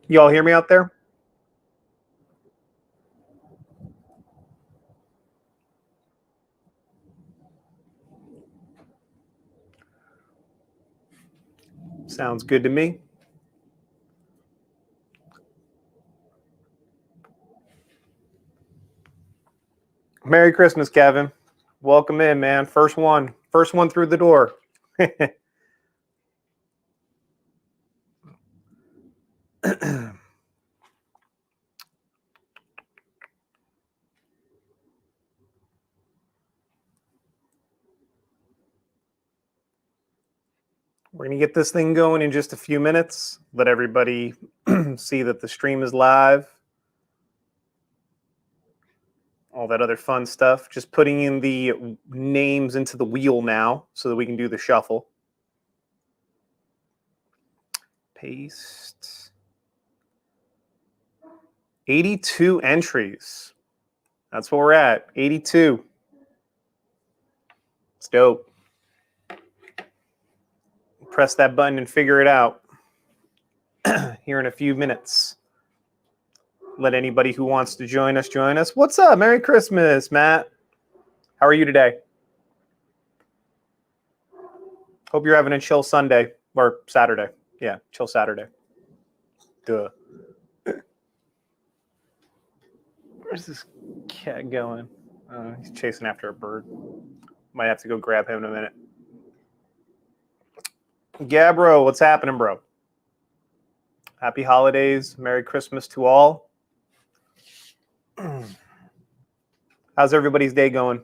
You all hear me out there? Sounds good to me. Merry Christmas, Kevin. Welcome in, man. First one through the door. We're going to get this thing going in just a few minutes. Let everybody see that the stream is live. All that other fun stuff. Just putting in the names into the wheel now so that we can do the shuffle. Paste. 82 entries. That's what we're at. 82. It's dope. Press that button and figure it out here in a few minutes. Let anybody who wants to join us join us. What's up? Merry Christmas, Matt. How are you today? Hope you're having a chill Sunday or Saturday. Yeah, chill Saturday. Duh. Where's this cat going? He's chasing after a bird. Might have to go grab him in a minute. Gabro, what's happening, bro? Happy holidays. Merry Christmas to all. How's everybody's day going?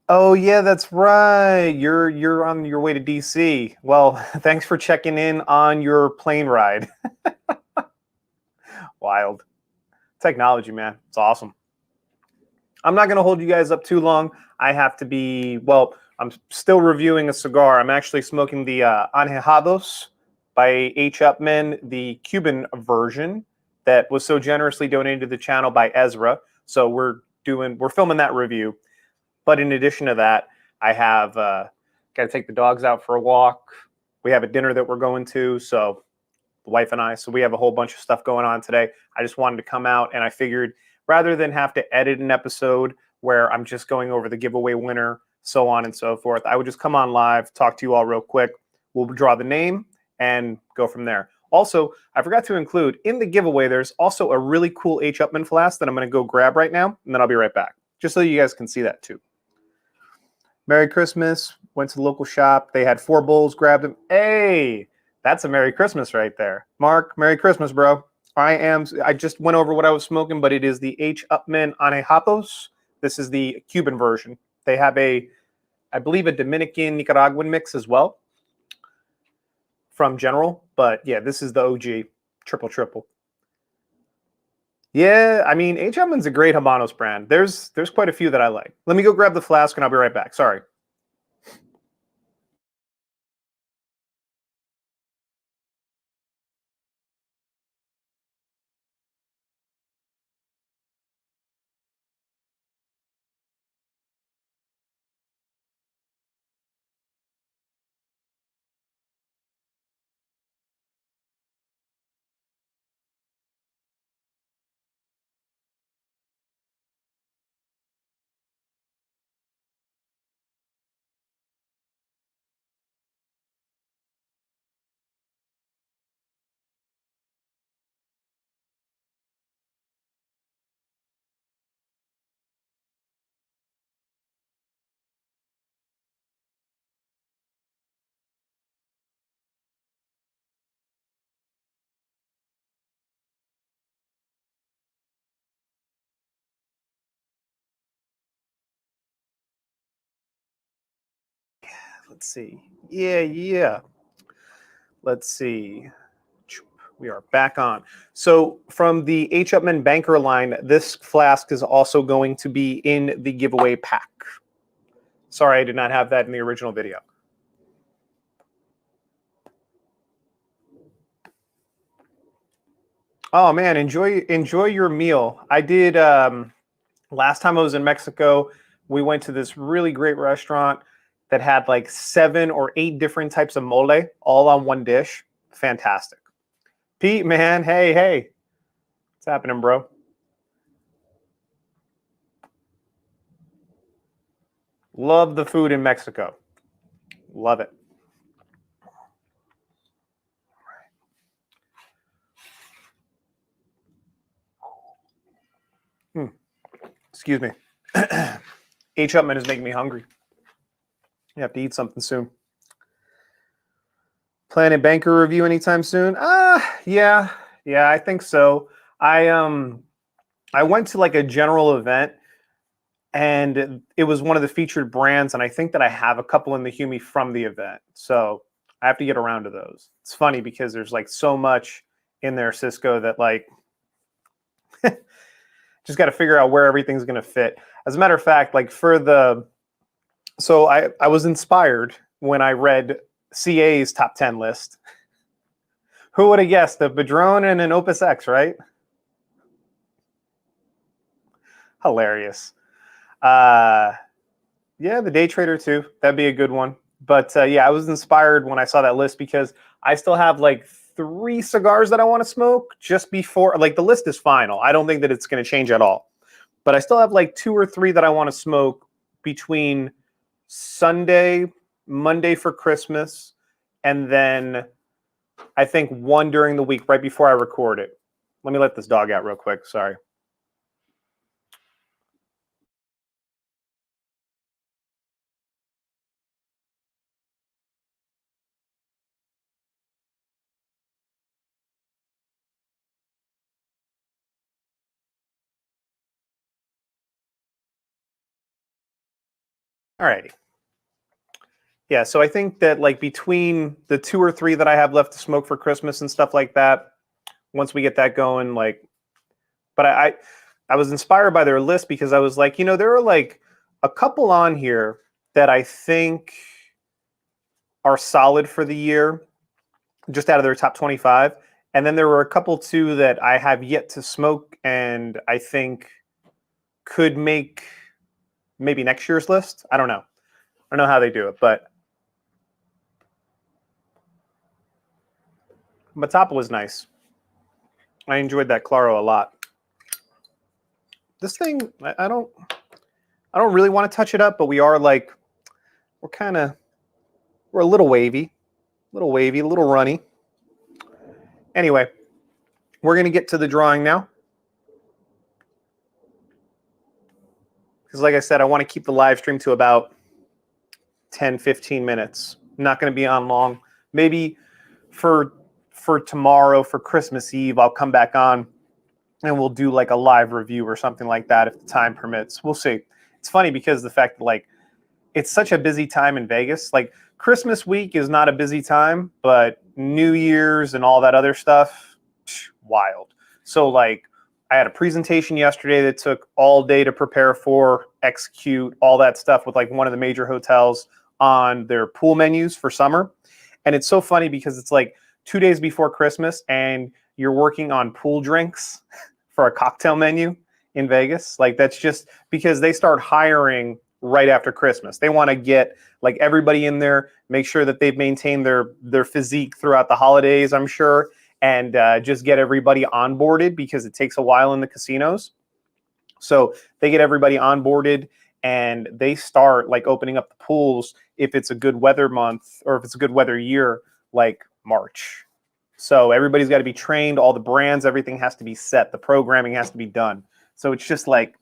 Oh yeah, that's right. You're on your way to DC. Well, thanks for checking in on your plane ride. Wild. Technology, man. It's awesome. I'm not going to hold you guys up too long. I have to be, well, I'm still reviewing a cigar. I'm actually smoking the Anejados by H. Upman, the Cuban version that was so generously donated to the channel by Ezra. So we're filming that review. But in addition to that, I have got to take the dogs out for a walk. We have a dinner that we're going to, so the wife and I. So we have a whole bunch of stuff going on today. I just wanted to come out, and I figured rather than have to edit an episode where I'm just going over the giveaway winner, so on and so forth, I would just come on live, talk to you all real quick. We'll draw the name and go from there. Also, I forgot to include in the giveaway, there's also a really cool H. Upman flask that I'm going to go grab right now, and then I'll be right back, just so you guys can see that too. Merry Christmas. Went to the local shop. They had 4 bowls, grabbed them. Hey, that's a Merry Christmas right there. Mark, Merry Christmas, bro. I just went over what I was smoking, but it is the H. Upman Anejados. This is the Cuban version. They have I believe, a Dominican Nicaraguan mix as well from General. But yeah, this is the OG triple. Yeah, I mean, H. Upman's a great Habanos brand. There's quite a few that I like. Let me go grab the flask and I'll be right back. Sorry. Let's see. Yeah. Let's see. We are back on. So from the H. Upmann Banker line, this flask is also going to be in the giveaway pack. Sorry, I did not have that in the original video. Oh man, enjoy your meal. I did last time I was in Mexico, we went to this really great restaurant that had like 7 or 8 different types of mole all on one dish. Fantastic. Pete, man, hey. What's happening, bro? Love the food in Mexico. Love it. Excuse me. H. Upmann is making me hungry. You have to eat something soon. Planet Banker review anytime soon? Yeah, I think so. I went to like a general event, and it was one of the featured brands, and I think that I have a couple in the Humi from the event. So I have to get around to those. It's funny because there's like so much in there, Cisco, that like just got to figure out where everything's going to fit. As a matter of fact, like so I was inspired when I read CA's top 10 list. Who would have guessed a Padron and an Opus X, right? Hilarious. Yeah, the Day Trader too. That'd be a good one. But yeah, I was inspired when I saw that list because I still have like 3 cigars that I want to smoke just before, like the list is final. I don't think that it's going to change at all. But I still have like 2 or 3 that I want to smoke between Sunday, Monday for Christmas, and then I think 1 during the week right before I record it. Let me let this dog out real quick. Sorry. All righty. Yeah, so I think that like between the 2 or 3 that I have left to smoke for Christmas and stuff like that, once we get that going, like, but I was inspired by their list because I was like, you know, there are like a couple on here that I think are solid for the year, just out of their top 25. And then there were a couple too that I have yet to smoke and I think could make maybe next year's list. I don't know. I don't know how they do it, but Matapa was nice. I enjoyed that Claro a lot. This thing, I don't really want to touch it up, but we are like, we're a little wavy, a little runny. Anyway, we're going to get to the drawing now. Because like I said, I want to keep the live stream to about 10, 15 minutes. I'm not going to be on long. Maybe for tomorrow, for Christmas Eve, I'll come back on and we'll do like a live review or something like that if the time permits. We'll see. It's funny because the fact that like it's such a busy time in Vegas. Like Christmas week is not a busy time, but New Year's and all that other stuff, wild. So like I had a presentation yesterday that took all day to prepare for, execute, all that stuff with like one of the major hotels on their pool menus for summer. And it's so funny because it's like 2 days before Christmas and you're working on pool drinks for a cocktail menu in Vegas. Like that's just because they start hiring right after Christmas. They want to get like everybody in there, make sure that they've maintained their physique throughout the holidays, I'm sure, and just get everybody onboarded because it takes a while in the casinos. So they get everybody onboarded and they start like opening up the pools if it's a good weather month or if it's a good weather year, like March. So everybody's got to be trained, all the brands, everything has to be set, the programming has to be done. So it's just like,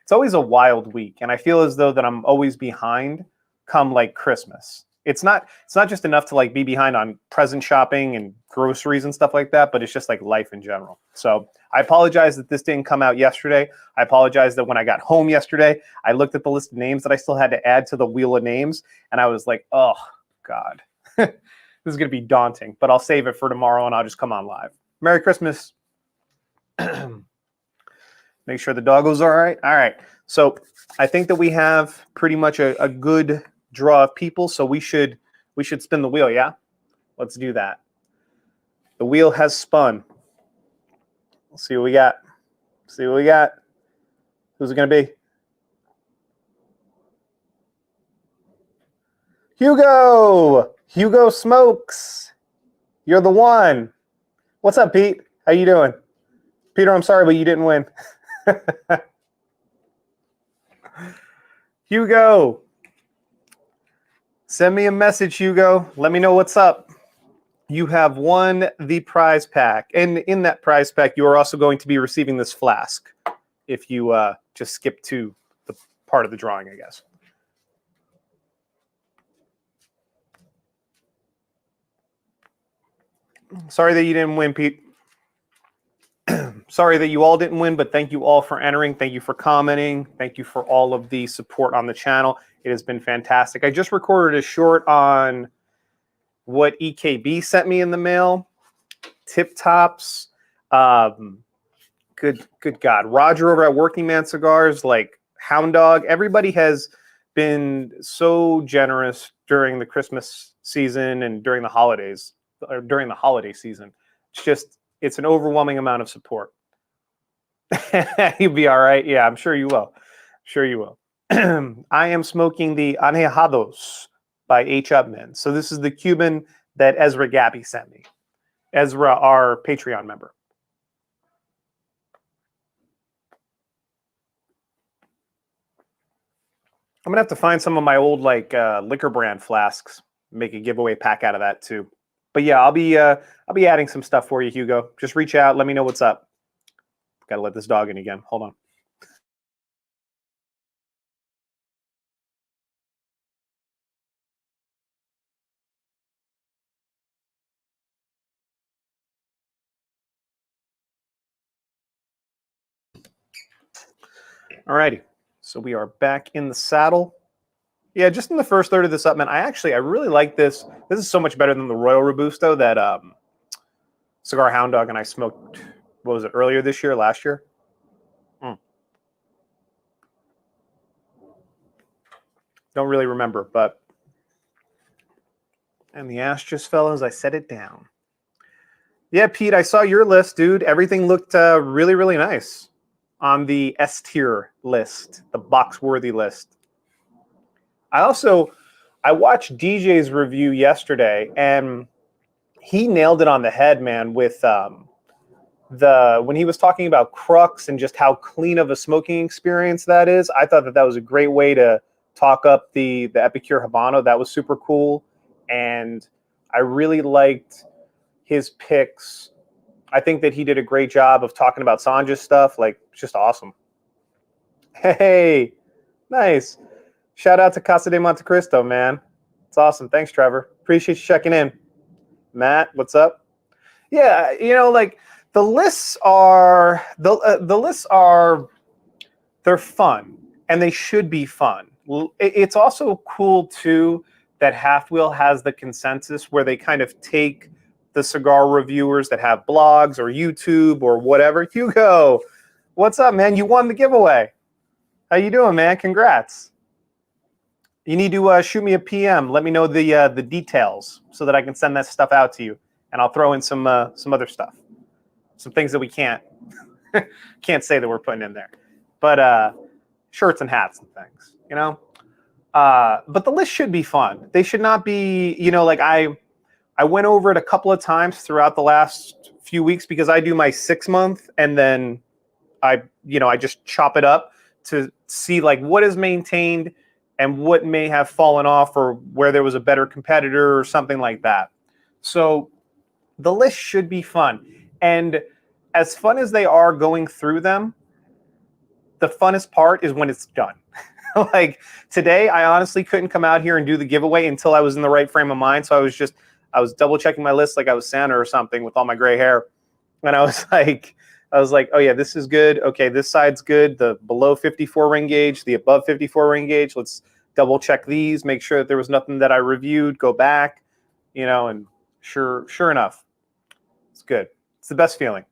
it's always a wild week. And I feel as though that I'm always behind come like Christmas. It's not just enough to like be behind on present shopping and groceries and stuff like that, but it's just like life in general. So I apologize that this didn't come out yesterday. I apologize that when I got home yesterday, I looked at the list of names that I still had to add to the wheel of names. And I was like, oh God, this is going to be daunting, but I'll save it for tomorrow and I'll just come on live. Merry Christmas. Make sure the doggo's all right. All right. So I think that we have pretty much a good draw of people. So we should spin the wheel. Yeah. Let's do that. The wheel has spun. Let's see what we got. See what we got. Who's it going to be? Hugo. Hugo Smokes. You're the one. What's up, Pete? How you doing? Peter, I'm sorry, but you didn't win. Hugo. Send me a message, Hugo. Let me know what's up. You have won the prize pack. And in that prize pack, you are also going to be receiving this flask if you just skip to the part of the drawing, I guess. Sorry that you didn't win, Pete. Sorry that you all didn't win, but thank you all for entering. Thank you for commenting. Thank you for all of the support on the channel. It has been fantastic. I just recorded a short on what EKB sent me in the mail. Tip tops. Good God. Roger over at Working Man Cigars, like Hound Dog. Everybody has been so generous during the Christmas season and during the holidays, or during the holiday season. It's an overwhelming amount of support. You'll be all right. Yeah, I'm sure you will. Sure you will. I am smoking the Anejados by H. Upman. So this is the Cuban that Ezra Gabby sent me. Ezra, our Patreon member. I'm gonna have to find some of my old liquor brand flasks, make a giveaway pack out of that too. But yeah, I'll be adding some stuff for you, Hugo. Just reach out, let me know what's up. Gotta let this dog in again. Hold on. Alrighty, so we are back in the saddle. Yeah, just in the first third of this up, man. I really like this. This is so much better than the Royal Robusto that Cigar Hound Dog and I smoked. What was it, earlier this year, last year? Don't really remember, but and the ash just fell as I set it down. Yeah, Pete, I saw your list, dude. Everything looked really, really nice on the S tier list, the box-worthy list. I watched DJ's review yesterday, and he nailed it on the head, man, with when he was talking about Crux and just how clean of a smoking experience that is. I thought that was a great way to talk up the Epicure Habano. That was super cool, and I really liked his picks. I think that he did a great job of talking about Sanja's stuff. Like, it's just awesome. Hey, nice. Shout out to Casa de Monte Cristo, man. It's awesome. Thanks, Trevor. Appreciate you checking in. Matt, what's up? Yeah, you know, like the lists are they're fun, and they should be fun. It's also cool too that Half Wheel has the consensus where they kind of take the cigar reviewers that have blogs or YouTube or whatever. Hugo, what's up, man? You won the giveaway. How you doing, man? Congrats. You need to shoot me a PM. Let me know the details so that I can send that stuff out to you, and I'll throw in some other stuff, some things that we can't say that we're putting in there, but shirts and hats and things, you know. But the list should be fun. They should not be, you know, like I went over it a couple of times throughout the last few weeks because I do my 6 month and then I just chop it up to see like what is maintained and what may have fallen off or where there was a better competitor or something like that. So the list should be fun. And as fun as they are going through them, the funnest part is when it's done. Like today, I honestly couldn't come out here and do the giveaway until I was in the right frame of mind. So I was double checking my list like I was Santa or something with all my gray hair. And I was like, oh yeah, this is good. Okay, this side's good. The below 54 ring gauge, the above 54 ring gauge. Let's double check these, make sure that there was nothing that I reviewed, go back, you know, and sure enough, it's good. It's the best feeling.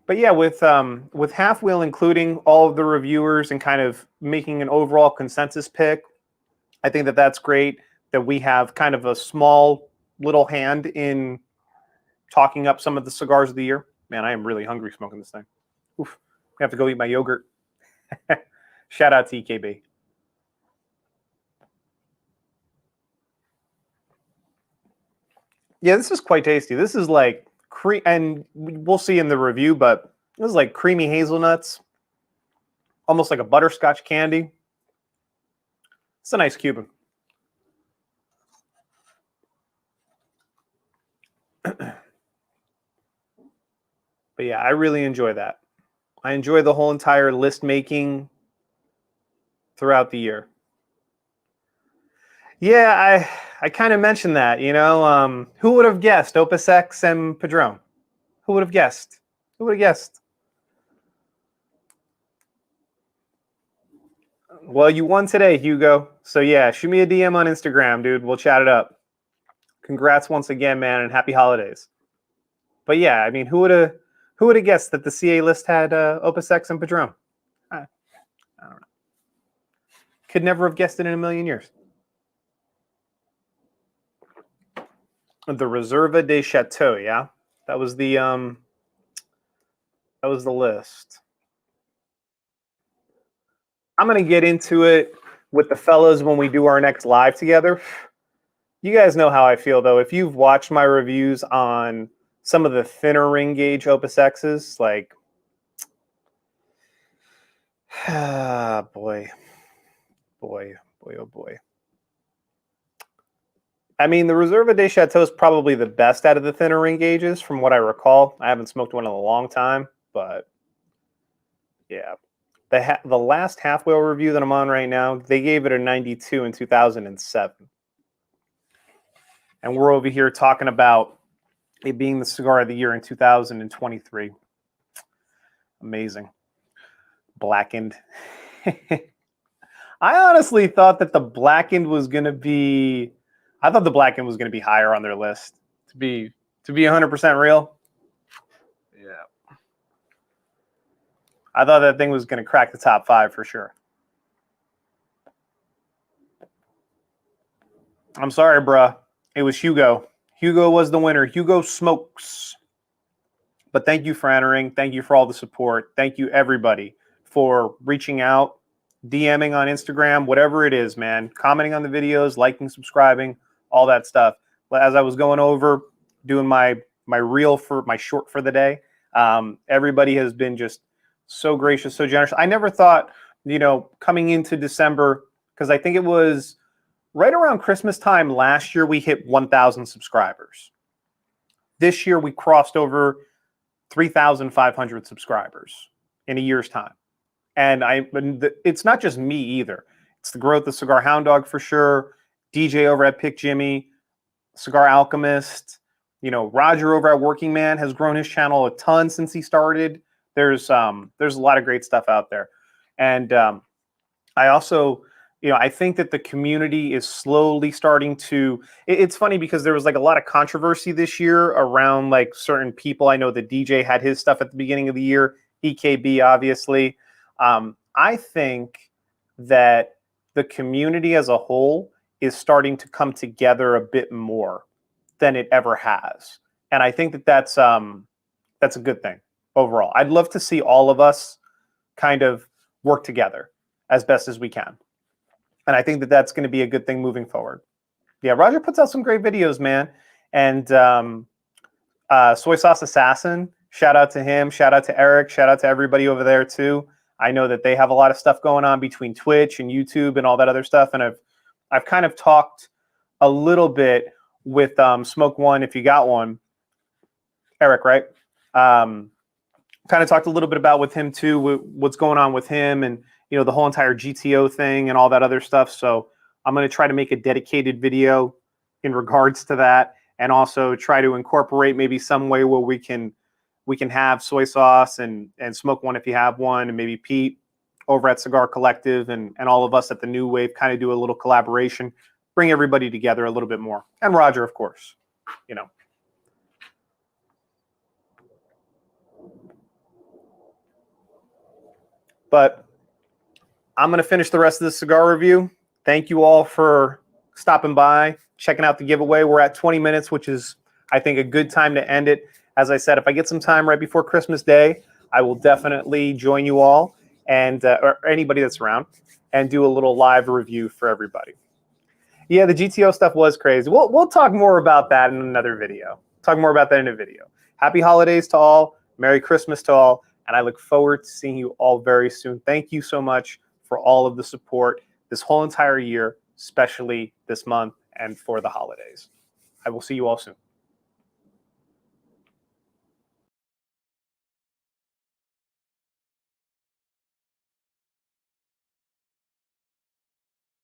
But yeah, with Half Wheel including all of the reviewers and kind of making an overall consensus pick, I think that that's great that we have kind of a small little hand in talking up some of the cigars of the year. Man, I am really hungry smoking this thing. Oof. I have to go eat my yogurt. Shout out to EKB. Yeah, this is quite tasty. This is like cream, and we'll see in the review, but this is like creamy hazelnuts, almost like a butterscotch candy. It's a nice Cuban. But yeah, I really enjoy that. I enjoy the whole entire list making throughout the year. Yeah, I kind of mentioned that, you know. Who would have guessed Opus X and Padron? Who would have guessed? Who would have guessed? Well, you won today, Hugo. So yeah, shoot me a DM on Instagram, dude. We'll chat it up. Congrats once again, man, and happy holidays. But yeah, I mean, who would have guessed that the CA list had Opus X and Padron? I don't know. Could never have guessed it in a million years. The Reserva de Chateau, yeah, that was the list. I'm gonna get into it with the fellas when we do our next live together. You guys know how I feel though. If you've watched my reviews on some of the thinner ring gauge Opus X's, like, boy, oh boy. I mean, the Reserva de Chateau is probably the best out of the thinner ring gauges from what I recall. I haven't smoked one in a long time, but yeah. The last Half Wheel review that I'm on right now, they gave it a 92 in 2007. And we're over here talking about it being the cigar of the year in 2023. Amazing. Blackened. I honestly thought that the Blackened was going to be... I thought the Blackened was going to be higher on their list. To be 100% real. Yeah. I thought that thing was going to crack the top 5 for sure. I'm sorry, bruh. It was Hugo. Hugo was the winner. Hugo smokes. But thank you for entering. Thank you for all the support. Thank you, everybody, for reaching out, DMing on Instagram, whatever it is, man. Commenting on the videos, liking, subscribing, all that stuff. As I was going over, doing my reel for my short for the day, everybody has been just so gracious, so generous. I never thought, you know, coming into December, because I think it was right around Christmas time last year, we hit 1,000 subscribers. This year, we crossed over 3,500 subscribers in a year's time. And it's not just me either. It's the growth of Cigar Hound Dog for sure, DJ over at Pick Jimmy, Cigar Alchemist, you know, Roger over at Working Man has grown his channel a ton since he started. There's a lot of great stuff out there. And I also, you know, I think that the community is slowly starting to, it's funny because there was like a lot of controversy this year around like certain people. I know the DJ had his stuff at the beginning of the year, EKB obviously. I think that the community as a whole is starting to come together a bit more than it ever has. And I think that that's a good thing overall. I'd love to see all of us kind of work together as best as we can. And I think that that's going to be a good thing moving forward. Yeah, Roger puts out some great videos, man. And Soy Sauce Assassin, shout out to him. Shout out to Eric. Shout out to everybody over there, too. I know that they have a lot of stuff going on between Twitch and YouTube and all that other stuff. And I've kind of talked a little bit with Smoke One, if you got one. Eric, right? Kind of talked a little bit about with him, too, what's going on with him and, you know, the whole entire GTO thing and all that other stuff. So I'm going to try to make a dedicated video in regards to that and also try to incorporate maybe some way where we can have Soy Sauce and Smoke One if you have one, and maybe Pete over at Cigar Collective and all of us at the New Wave kind of do a little collaboration. bring everybody together a little bit more. And Roger, of course, you know. But I'm going to finish the rest of this cigar review. Thank you all for stopping by, checking out the giveaway. We're at 20 minutes, which is, I think, a good time to end it. As I said, if I get some time right before Christmas Day, I will definitely join you all and or anybody that's around and do a little live review for everybody. Yeah, the GTO stuff was crazy. We'll talk more about that in another video. Talk more about that in a video. Happy holidays to all. Merry Christmas to all. And I look forward to seeing you all very soon. Thank you so much for all of the support this whole entire year, especially this month and for the holidays. I will see you all soon.